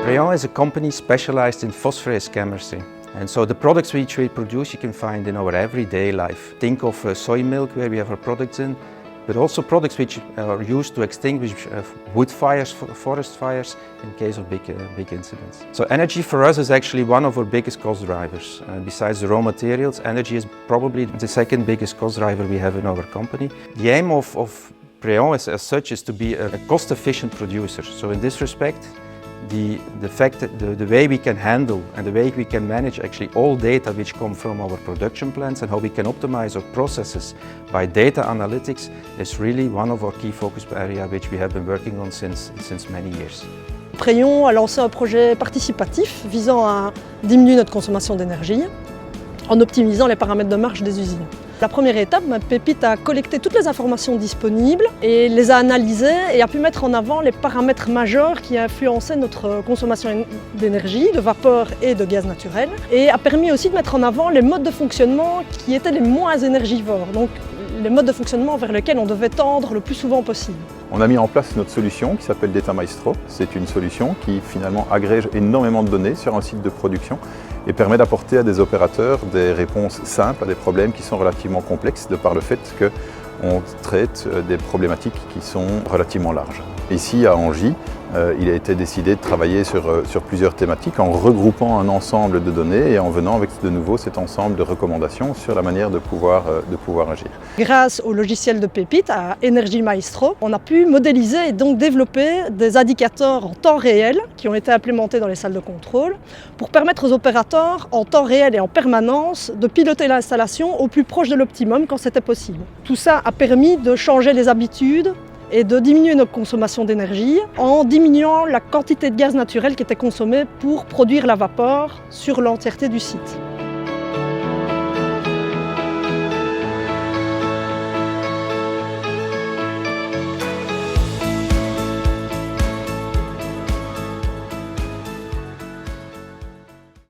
Preon is a company specialized in phosphorus chemistry. And so the products which we produce you can find in our everyday life. Think of soy milk where we have our products in, but also products which are used to extinguish wood fires, forest fires in case of big incidents. So energy for us is actually one of our biggest cost drivers. Besides the raw materials, energy is probably the second biggest cost driver we have in our company. The aim of Preon as such is to be a cost-efficient producer. So in this respect, the fact that the way we can handle and the way we can manage actually all data which come from our production plants and how we can optimize our processes by data analytics is really one of our key focus areas which we have been working on since many years. Preon a lancé un projet participatif visant à diminuer notre consommation d'énergie en optimisant les paramètres de marge des usines. La première étape, Pépite a collecté toutes les informations disponibles et les a analysées et a pu mettre en avant les paramètres majeurs qui influençaient notre consommation d'énergie, de vapeur et de gaz naturel, et a permis aussi de mettre en avant les modes de fonctionnement qui étaient les moins énergivores, donc les modes de fonctionnement vers lesquels on devait tendre le plus souvent possible. On a mis en place notre solution qui s'appelle Data Maestro. C'est une solution qui finalement agrège énormément de données sur un site de production et permet d'apporter à des opérateurs des réponses simples à des problèmes qui sont relativement complexes de par le fait qu'on traite des problématiques qui sont relativement larges. Ici à Angy, il a été décidé de travailler sur plusieurs thématiques en regroupant un ensemble de données et en venant avec de nouveau cet ensemble de recommandations sur la manière de pouvoir agir. Grâce au logiciel de Pépite, à Energy Maestro, on a pu modéliser et donc développer des indicateurs en temps réel qui ont été implémentés dans les salles de contrôle pour permettre aux opérateurs en temps réel et en permanence de piloter l'installation au plus proche de l'optimum quand c'était possible. Tout ça a permis de changer les habitudes et de diminuer notre consommation d'énergie en diminuant la quantité de gaz naturel qui était consommée pour produire la vapeur sur l'entièreté du site.